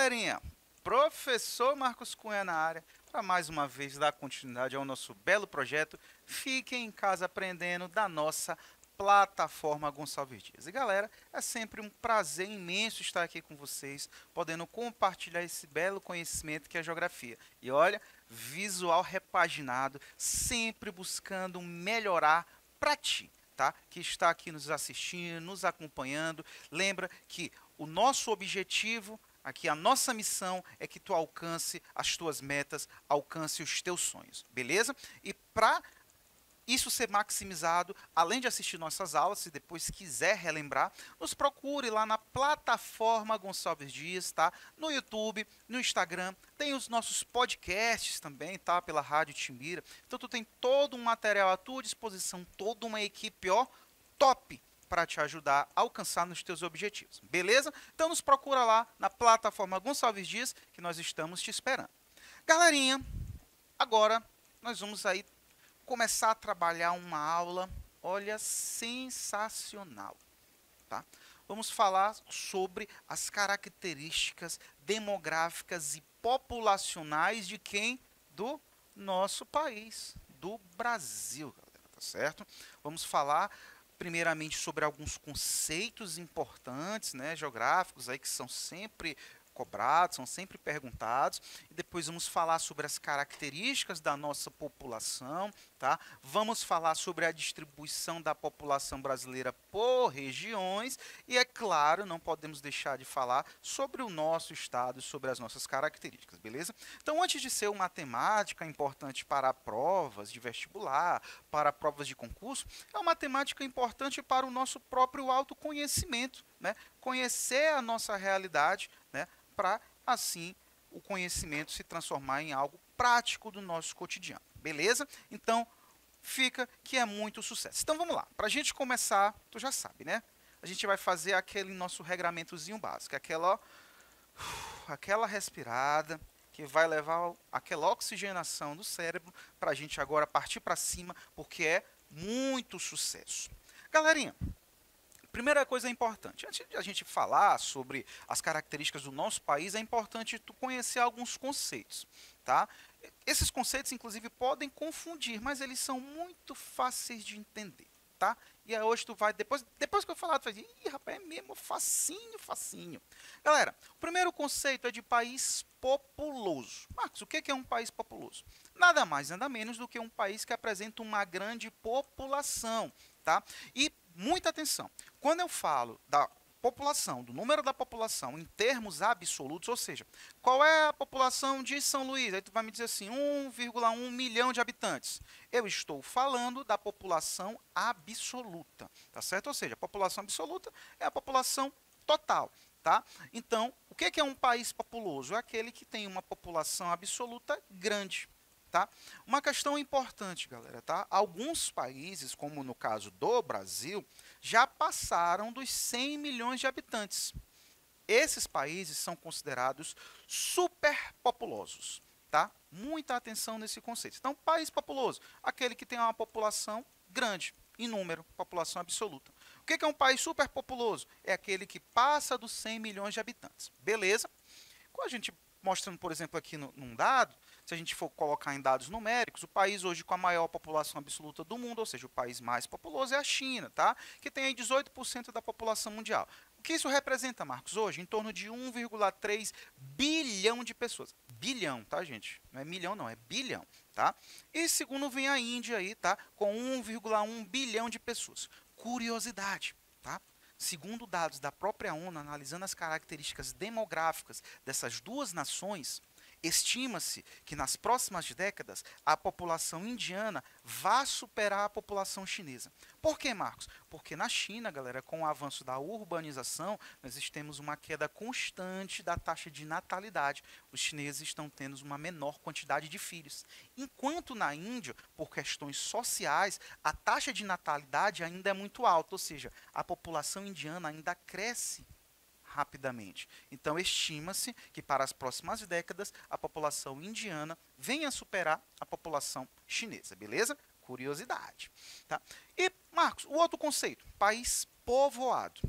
galerinha, professor Marcos Cunha na área, para mais uma vez dar continuidade ao nosso belo projeto Fiquem em Casa Aprendendo da nossa plataforma Gonçalves Dias. E galera, é sempre um prazer imenso estar aqui com vocês, podendo compartilhar esse belo conhecimento que é a geografia. E olha, visual repaginado, sempre buscando melhorar para ti, tá? Que está aqui nos assistindo, nos acompanhando. Lembra que o nosso objetivo aqui, a nossa missão é que tu alcance as tuas metas, alcance os teus sonhos, beleza? E para isso ser maximizado, além de assistir nossas aulas, se depois quiser relembrar, nos procure lá na plataforma Gonçalves Dias, tá? No YouTube, no Instagram, tem os nossos podcasts também, tá? Pela Rádio Timbira. Então tu tem todo um material à tua disposição, toda uma equipe, ó, top para te ajudar a alcançar nos teus objetivos, beleza? Então nos procura lá na plataforma Gonçalves Dias, que nós estamos te esperando. Galerinha, agora nós vamos aí começar a trabalhar uma aula, olha, sensacional, tá? Vamos falar sobre as características demográficas e populacionais de quem? Do nosso país, do Brasil, galera, tá certo? Vamos falar primeiramente sobre alguns conceitos importantes, né, geográficos aí que são sempre cobrados, são sempre perguntados, e depois vamos falar sobre as características da nossa população, tá? Vamos falar sobre a distribuição da população brasileira por regiões e, é claro, não podemos deixar de falar sobre o nosso estado, sobre as nossas características, beleza? Então, antes de ser uma temática importante para provas de vestibular, para provas de concurso, é uma temática importante para o nosso próprio autoconhecimento, né? Conhecer a nossa realidade, né? Para, assim, o conhecimento se transformar em algo prático do nosso cotidiano, beleza? Então, fica que é muito sucesso. Então, vamos lá. Para a gente começar, tu já sabe, né? A gente vai fazer aquele nosso regramentozinho básico, aquela, ó, aquela respirada, que vai levar aquela oxigenação do cérebro para a gente agora partir para cima, porque é muito sucesso. Galerinha, primeira coisa importante, antes de a gente falar sobre as características do nosso país, é importante tu conhecer alguns conceitos, tá? Esses conceitos, inclusive, podem confundir, mas eles são muito fáceis de entender, tá? E aí hoje tu vai, depois que eu falar, tu vai dizer, ih, rapaz, é mesmo facinho, facinho. Galera, o primeiro conceito é de país populoso. Marcos, o que é um país populoso? Nada mais, nada menos do que um país que apresenta uma grande população, tá? E muita atenção. Quando eu falo da população, do número da população em termos absolutos, ou seja, qual é a população de São Luís? Aí tu vai me dizer assim, 1,1 milhão de habitantes. Eu estou falando da população absoluta, tá certo? Ou seja, a população absoluta é a população total, tá? Então, o que é um país populoso? É aquele que tem uma população absoluta grande. Tá? Uma questão importante, galera, tá? Alguns países, como no caso do Brasil, já passaram dos 100 milhões de habitantes. Esses países são considerados superpopulosos, tá? Muita atenção nesse conceito. Então, país populoso, aquele que tem uma população grande, em número, população absoluta. O que é um país superpopuloso? É aquele que passa dos 100 milhões de habitantes. Beleza? Quando a gente mostrando, por exemplo, aqui num dado, se a gente for colocar em dados numéricos, o país hoje com a maior população absoluta do mundo, ou seja, o país mais populoso é a China, tá? Que tem aí 18% da população mundial. O que isso representa, Marcos, hoje? Em torno de 1,3 bilhão de pessoas. Bilhão, tá, gente? Não é milhão, não, é bilhão, tá? E segundo vem a Índia aí, tá? Com 1,1 bilhão de pessoas. Curiosidade, tá? Segundo dados da própria ONU, analisando as características demográficas dessas duas nações, estima-se que nas próximas décadas a população indiana vá superar a população chinesa. Por que, Marcos? Porque na China, galera, com o avanço da urbanização, nós temos uma queda constante da taxa de natalidade. Os chineses estão tendo uma menor quantidade de filhos. Enquanto na Índia, por questões sociais, a taxa de natalidade ainda é muito alta, ou seja, a população indiana ainda cresce rapidamente. Então, estima-se que para as próximas décadas a população indiana venha a superar a população chinesa, beleza? Curiosidade. Tá? E, Marcos, o outro conceito, país povoado.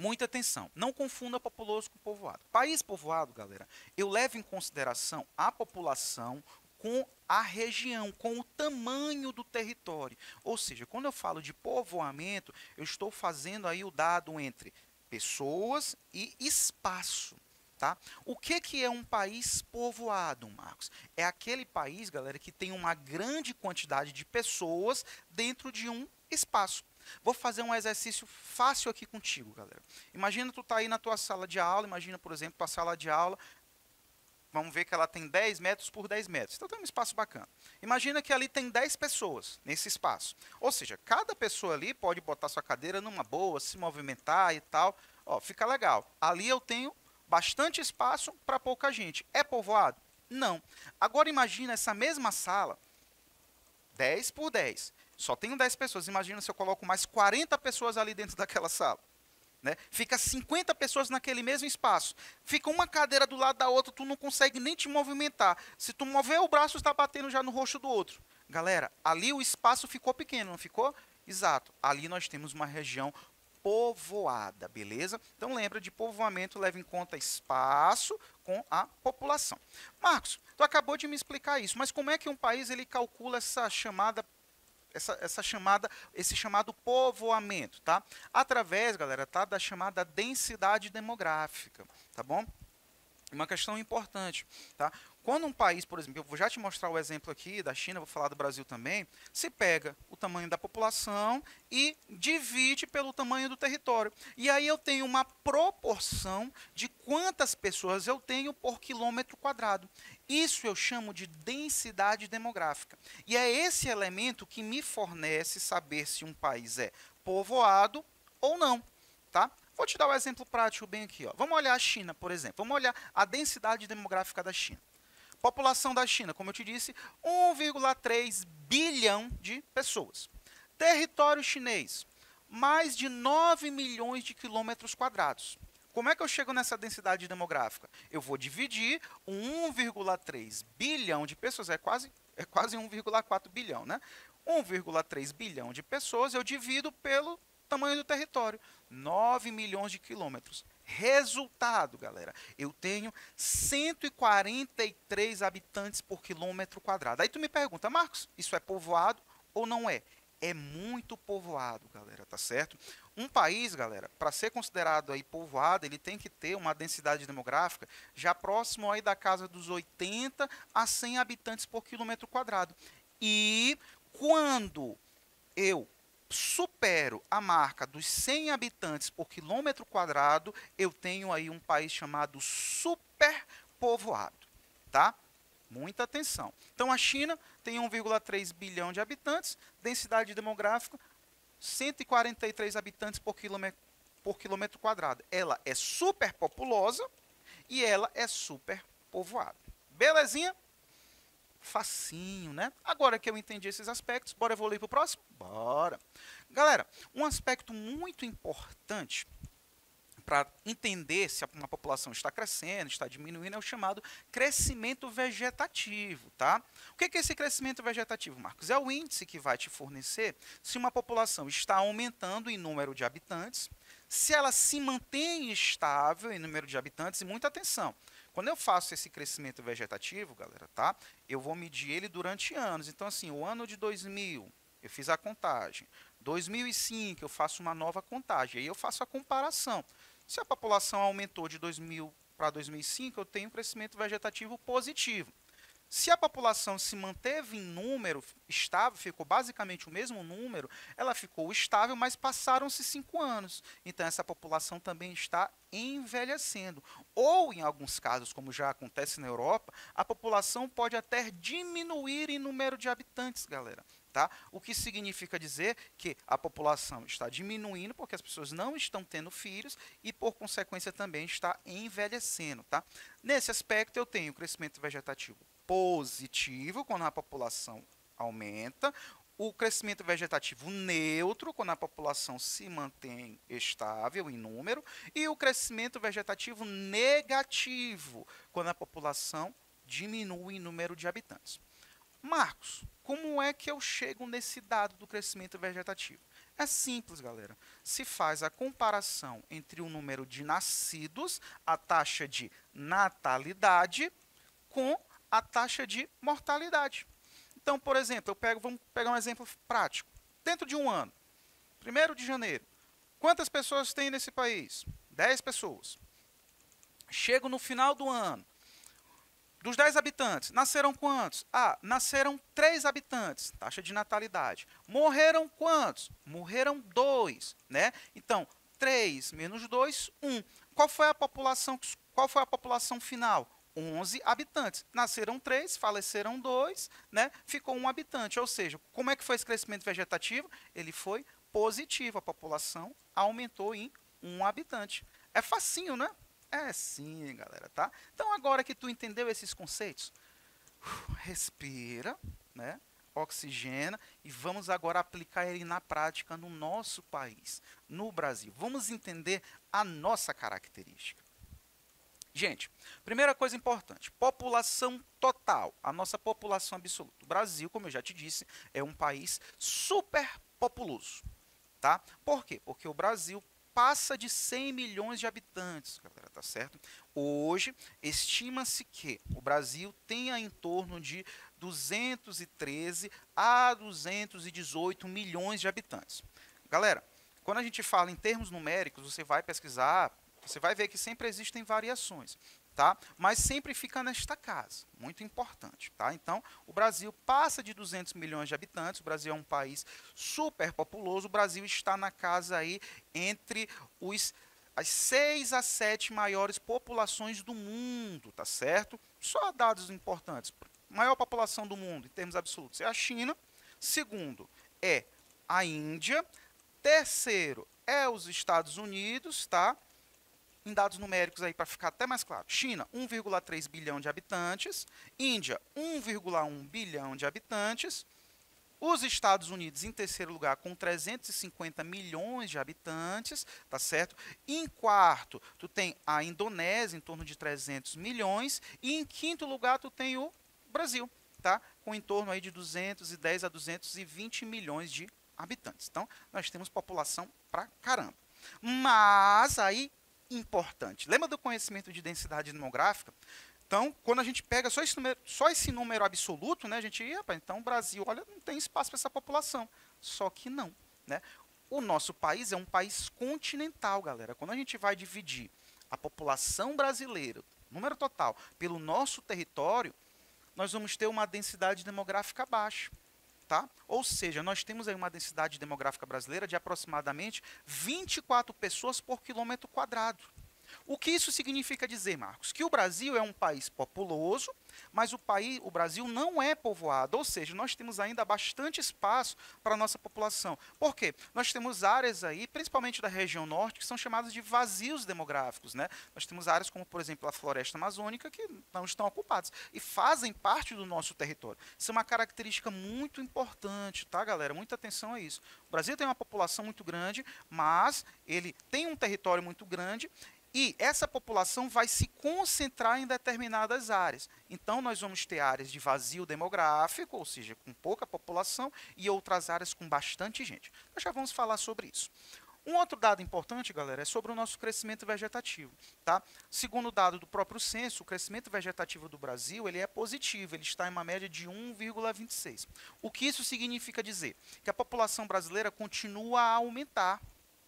Muita atenção, não confunda populoso com povoado. País povoado, galera, eu levo em consideração a população com a região, com o tamanho do território. Ou seja, quando eu falo de povoamento, eu estou fazendo aí o dado entre pessoas e espaço. Tá? O que é um país povoado, Marcos? É aquele país, galera, que tem uma grande quantidade de pessoas dentro de um espaço. Vou fazer um exercício fácil aqui contigo, galera. Imagina tu tá aí na tua sala de aula, imagina, por exemplo, tua sala de aula, vamos ver que ela tem 10 metros por 10 metros. Então tem um espaço bacana. Imagina que ali tem 10 pessoas nesse espaço. Ou seja, cada pessoa ali pode botar sua cadeira numa boa, se movimentar e tal. Ó, fica legal. Ali eu tenho bastante espaço para pouca gente. É povoado? Não. Agora imagina essa mesma sala, 10 por 10. Só tenho 10 pessoas. Imagina se eu coloco mais 40 pessoas ali dentro daquela sala. Né? Fica 50 pessoas naquele mesmo espaço. Fica uma cadeira do lado da outra, tu não consegue nem te movimentar. Se tu mover o braço, está batendo já no rosto do outro. Galera, ali o espaço ficou pequeno, não ficou? Exato. Ali nós temos uma região povoada, beleza? Então lembra de povoamento, leva em conta espaço com a população. Marcos, tu acabou de me explicar isso, mas como é que um país ele calcula esse chamado povoamento, tá? Através, galera, tá, da chamada densidade demográfica, tá bom? Uma questão importante, tá? Quando um país, por exemplo, eu vou já te mostrar o exemplo aqui da China, vou falar do Brasil também, se pega o tamanho da população e divide pelo tamanho do território. E aí eu tenho uma proporção de quantas pessoas eu tenho por quilômetro quadrado. Isso eu chamo de densidade demográfica. E é esse elemento que me fornece saber se um país é povoado ou não, tá? Vou te dar um exemplo prático bem aqui, ó. Vamos olhar a China, por exemplo. Vamos olhar a densidade demográfica da China. População da China, como eu te disse, 1,3 bilhão de pessoas. Território chinês, mais de 9 milhões de quilômetros quadrados. Como é que eu chego nessa densidade demográfica? Eu vou dividir 1,3 bilhão de pessoas, é quase 1,4 bilhão, né? 1,3 bilhão de pessoas eu divido pelo tamanho do território, 9 milhões de quilômetros. Resultado, galera, eu tenho 143 habitantes por quilômetro quadrado. Aí tu me pergunta, Marcos, isso é povoado ou não é? É muito povoado, galera, tá certo? Um país, galera, para ser considerado aí povoado, ele tem que ter uma densidade demográfica já próximo aí da casa dos 80 a 100 habitantes por quilômetro quadrado. E quando eu supero a marca dos 100 habitantes por quilômetro quadrado, eu tenho aí um país chamado superpovoado, tá? Muita atenção. Então a China tem 1,3 bilhão de habitantes, densidade demográfica 143 habitantes por quilômetro quadrado. Ela é superpopulosa e ela é superpovoada. Belezinha? Facinho, né? Agora que eu entendi esses aspectos, bora evoluir para o próximo? Bora! Galera, um aspecto muito importante para entender se uma população está crescendo, está diminuindo, é o chamado crescimento vegetativo, tá? O que é esse crescimento vegetativo, Marcos? É o índice que vai te fornecer se uma população está aumentando em número de habitantes, se ela se mantém estável em número de habitantes, e muita atenção, quando eu faço esse crescimento vegetativo, galera, tá? Eu vou medir ele durante anos. Então, assim, o ano de 2000, eu fiz a contagem. 2005, eu faço uma nova contagem. Aí eu faço a comparação. Se a população aumentou de 2000 para 2005, eu tenho um crescimento vegetativo positivo. Se a população se manteve em número estável, ficou basicamente o mesmo número, ela ficou estável, mas passaram-se 5 anos. Então, essa população também está envelhecendo. Ou, em alguns casos, como já acontece na Europa, a população pode até diminuir em número de habitantes, galera. Tá? O que significa dizer que a população está diminuindo porque as pessoas não estão tendo filhos e, por consequência, também está envelhecendo. Tá? Nesse aspecto, eu tenho crescimento vegetativo positivo, quando a população aumenta, o crescimento vegetativo neutro, quando a população se mantém estável em número, e o crescimento vegetativo negativo, quando a população diminui em número de habitantes. Marcos, como é que eu chego nesse dado do crescimento vegetativo? É simples, galera. Se faz a comparação entre o número de nascidos, a taxa de natalidade, com a taxa de mortalidade. Então, por exemplo, vamos pegar um exemplo prático. Dentro de um ano, 1º de janeiro, quantas pessoas tem nesse país? 10 pessoas. Chego no final do ano. Dos 10 habitantes, nasceram quantos? Nasceram 3 habitantes, taxa de natalidade. Morreram quantos? Morreram 2, né? Então, 3 menos 2, 1. Qual foi a população final? 11 habitantes. Nasceram 3, faleceram 2, né? Ficou 1 habitante. Ou seja, como é que foi esse crescimento vegetativo? Ele foi positivo. A população aumentou em 1 habitante. É facinho, né? É sim, galera, tá? Então, agora que tu entendeu esses conceitos, respira, né? Oxigena e vamos agora aplicar ele na prática no nosso país, no Brasil. Vamos entender a nossa característica. Gente, primeira coisa importante, população total, a nossa população absoluta. O Brasil, como eu já te disse, é um país superpopuloso, tá? Por quê? Porque o Brasil passa de 100 milhões de habitantes, galera, tá certo? Hoje, estima-se que o Brasil tenha em torno de 213 a 218 milhões de habitantes. Galera, quando a gente fala em termos numéricos, você vai pesquisar, você vai ver que sempre existem variações, tá? Mas sempre fica nesta casa, muito importante, tá? Então, o Brasil passa de 200 milhões de habitantes, o Brasil é um país superpopuloso, o Brasil está na casa aí entre as 6 a 7 maiores populações do mundo, tá certo? Só dados importantes. Maior população do mundo, em termos absolutos, é a China. Segundo, é a Índia. Terceiro, é os Estados Unidos, tá? Em dados numéricos aí para ficar até mais claro. China, 1,3 bilhão de habitantes. Índia, 1,1 bilhão de habitantes. Os Estados Unidos em terceiro lugar com 350 milhões de habitantes, tá certo? Em quarto, tu tem a Indonésia em torno de 300 milhões e em quinto lugar tu tem o Brasil, tá? Com em torno aí de 210 a 220 milhões de habitantes. Então, nós temos população pra caramba. Mas aí importante. Lembra do conhecimento de densidade demográfica? Então, quando a gente pega só esse número absoluto, né, a gente, então o Brasil, olha, não tem espaço para essa população. Só que não, né? O nosso país é um país continental, galera. Quando a gente vai dividir a população brasileira, número total, pelo nosso território, nós vamos ter uma densidade demográfica baixa. Tá? Ou seja, nós temos aí uma densidade demográfica brasileira de aproximadamente 24 pessoas por quilômetro quadrado. O que isso significa dizer, Marcos? Que o Brasil é um país populoso, mas o Brasil não é povoado, ou seja, nós temos ainda bastante espaço para a nossa população. Por quê? Nós temos áreas aí, principalmente da região norte, que são chamadas de vazios demográficos, né? Nós temos áreas como, por exemplo, a floresta amazônica, que não estão ocupadas e fazem parte do nosso território. Isso é uma característica muito importante, tá, galera? Muita atenção a isso. O Brasil tem uma população muito grande, mas ele tem um território muito grande. E essa população vai se concentrar em determinadas áreas. Então, nós vamos ter áreas de vazio demográfico, ou seja, com pouca população, e outras áreas com bastante gente. Nós já vamos falar sobre isso. Um outro dado importante, galera, é sobre o nosso crescimento vegetativo. Tá? Segundo o dado do próprio censo, o crescimento vegetativo do Brasil ele é positivo, ele está em uma média de 1,26. O que isso significa dizer? Que a população brasileira continua a aumentar.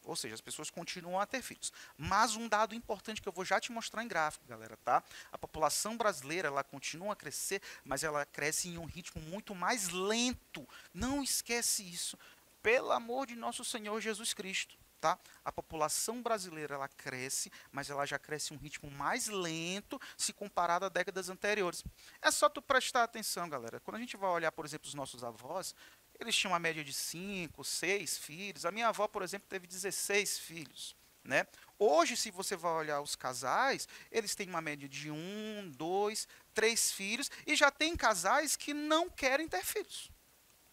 Ou seja, as pessoas continuam a ter filhos. Mas um dado importante que eu vou já te mostrar em gráfico, galera, tá? A população brasileira, ela continua a crescer, mas ela cresce em um ritmo muito mais lento. Não esquece isso. Pelo amor de nosso Senhor Jesus Cristo, tá? A população brasileira, ela cresce, mas ela já cresce em um ritmo mais lento se comparado a décadas anteriores. É só tu prestar atenção, galera. Quando a gente vai olhar, por exemplo, os nossos avós, eles tinham uma média de 5, 6 filhos. A minha avó, por exemplo, teve 16 filhos. Né? Hoje, se você vai olhar os casais, eles têm uma média de 1, 2, 3 filhos. E já tem casais que não querem ter filhos.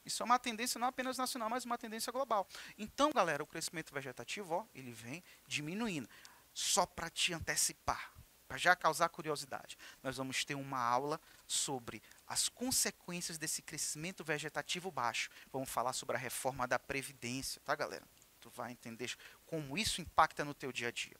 Isso é uma tendência não apenas nacional, mas uma tendência global. Então, galera, o crescimento vegetativo, ó, ele vem diminuindo. Só para te antecipar. para já causar curiosidade, nós vamos ter uma aula sobre as consequências desse crescimento vegetativo baixo. Vamos falar sobre a reforma da Previdência, tá, galera? Tu vai entender como isso impacta no teu dia a dia.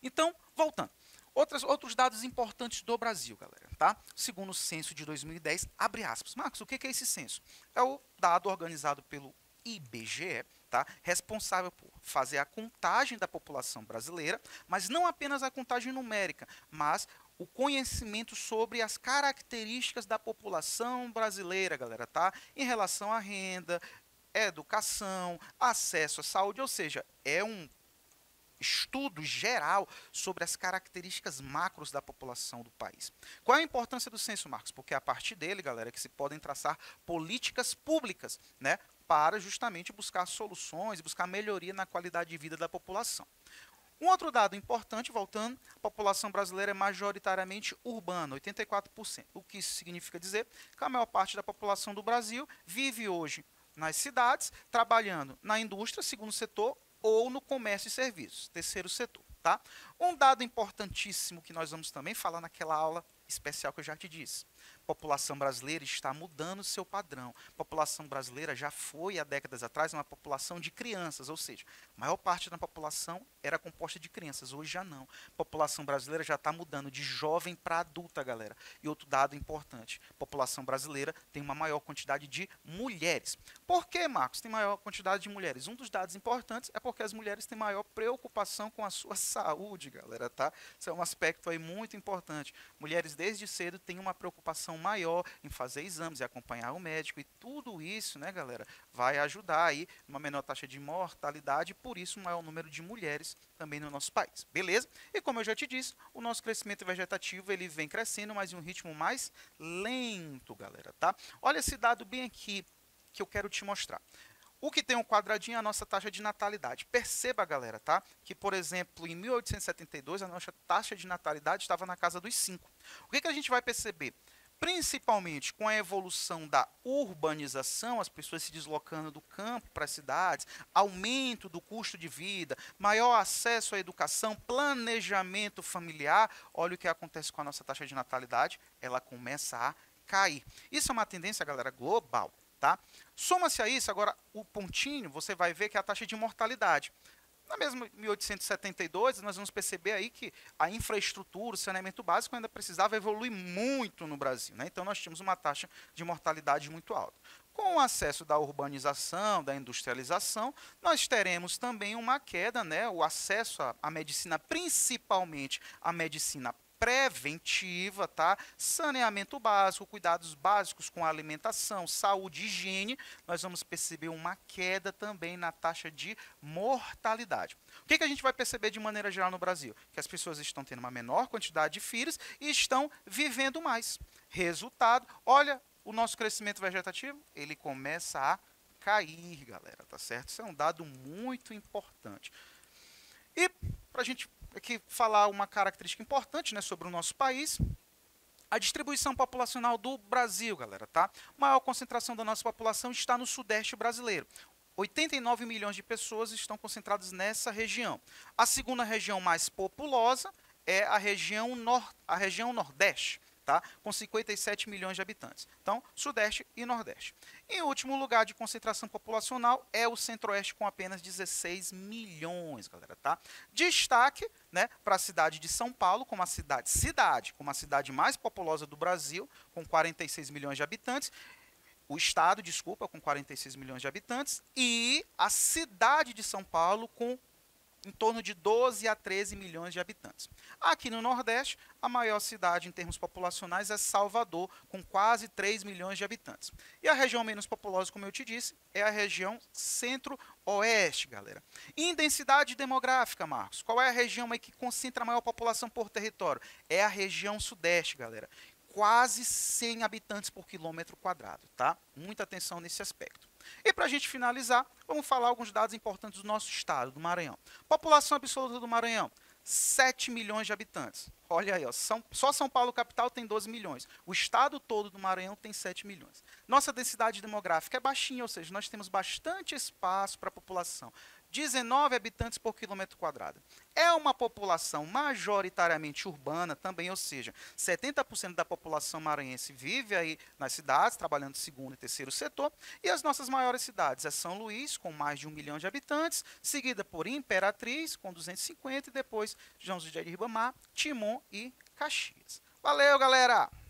Então, voltando. Outros dados importantes do Brasil, galera, tá? Segundo o censo de 2010, abre aspas. Marcos, o que é esse censo? É o dado organizado pelo IBGE, tá? Responsável por fazer a contagem da população brasileira, mas não apenas a contagem numérica, mas o conhecimento sobre as características da população brasileira, galera, tá? Em relação à renda, educação, acesso à saúde, ou seja, é um estudo geral sobre as características macros da população do país. Qual é a importância do censo, Marcos? Porque é a partir dele, galera, que se podem traçar políticas públicas, né, para justamente buscar soluções, buscar melhoria na qualidade de vida da população. Um outro dado importante, voltando, a população brasileira é majoritariamente urbana, 84%. O que isso significa dizer? Que a maior parte da população do Brasil vive hoje nas cidades, trabalhando na indústria, segundo setor, ou no comércio e serviços, terceiro setor, tá? Um dado importantíssimo que nós vamos também falar naquela aula especial que eu já te disse. A população brasileira está mudando seu padrão. A população brasileira já foi, há décadas atrás, uma população de crianças, ou seja, a maior parte da população era composta de crianças, hoje já não. A população brasileira já está mudando de jovem para adulta, galera. E outro dado importante, a população brasileira tem uma maior quantidade de mulheres. Por que, Marcos, tem maior quantidade de mulheres? Um dos dados importantes é porque as mulheres têm maior preocupação com a sua saúde, galera, tá? Isso é um aspecto aí muito importante. Mulheres desde cedo têm uma preocupação maior em fazer exames e acompanhar o médico, e tudo isso, né, galera, vai ajudar aí uma menor taxa de mortalidade, e por isso um maior número de mulheres também no nosso país, beleza? E como eu já te disse, o nosso crescimento vegetativo ele vem crescendo, mas em um ritmo mais lento, galera, tá? Olha esse dado bem aqui que eu quero te mostrar. O que tem um quadradinho é a nossa taxa de natalidade. Perceba, galera, tá? Que, por exemplo, em 1872, a nossa taxa de natalidade estava na casa dos 5. O que a gente vai perceber? Principalmente com a evolução da urbanização, as pessoas se deslocando do campo para as cidades, aumento do custo de vida, maior acesso à educação, planejamento familiar, olha o que acontece com a nossa taxa de natalidade, ela começa a cair. Isso é uma tendência, galera, global, tá? Soma-se a isso, agora, o pontinho, você vai ver que é a taxa de mortalidade. Na mesma 1872, nós vamos perceber aí que a infraestrutura, o saneamento básico ainda precisava evoluir muito no Brasil, né? Então, nós tínhamos uma taxa de mortalidade muito alta. Com o acesso da urbanização, da industrialização, nós teremos também uma queda, né? O acesso à medicina, principalmente a medicina preventiva, tá? Saneamento básico, cuidados básicos com a alimentação, saúde e higiene, nós vamos perceber uma queda também na taxa de mortalidade. O que a gente vai perceber de maneira geral no Brasil? Que as pessoas estão tendo uma menor quantidade de filhos e estão vivendo mais. Resultado, olha o nosso crescimento vegetativo, ele começa a cair, galera, tá certo? Isso é um dado muito importante. E para a gente aqui falar uma característica importante, né, sobre o nosso país, a distribuição populacional do Brasil, galera, tá? A maior concentração da nossa população está no sudeste brasileiro. 89 milhões de pessoas estão concentradas nessa região. A segunda região mais populosa é a região nordeste, tá? Com 57 milhões de habitantes. Então, Sudeste e Nordeste. Em último lugar de concentração populacional é o Centro-Oeste com apenas 16 milhões, galera, tá? Destaque, né, para a cidade de São Paulo como a cidade mais populosa do Brasil, com 46 milhões de habitantes. O estado, desculpa, com 46 milhões de habitantes, e a cidade de São Paulo com em torno de 12 a 13 milhões de habitantes. Aqui no Nordeste, a maior cidade em termos populacionais é Salvador, com quase 3 milhões de habitantes. E a região menos populosa, como eu te disse, é a região Centro-Oeste, galera. Em densidade demográfica, Marcos, qual é a região aí que concentra a maior população por território? É a região Sudeste, galera. Quase 100 habitantes por quilômetro quadrado, tá? Muita atenção nesse aspecto. E para a gente finalizar, vamos falar alguns dados importantes do nosso estado, do Maranhão. População absoluta do Maranhão, 7 milhões de habitantes. Olha aí, ó, só São Paulo capital tem 12 milhões. O estado todo do Maranhão tem 7 milhões. Nossa densidade demográfica é baixinha, ou seja, nós temos bastante espaço para a população. 19 habitantes por quilômetro quadrado. É uma população majoritariamente urbana também, ou seja, 70% da população maranhense vive aí nas cidades, trabalhando segundo e terceiro setor, e as nossas maiores cidades é São Luís, com mais de 1 milhão de habitantes, seguida por Imperatriz, com 250, e depois João José de Ribamar, Timon e Caxias. Valeu, galera!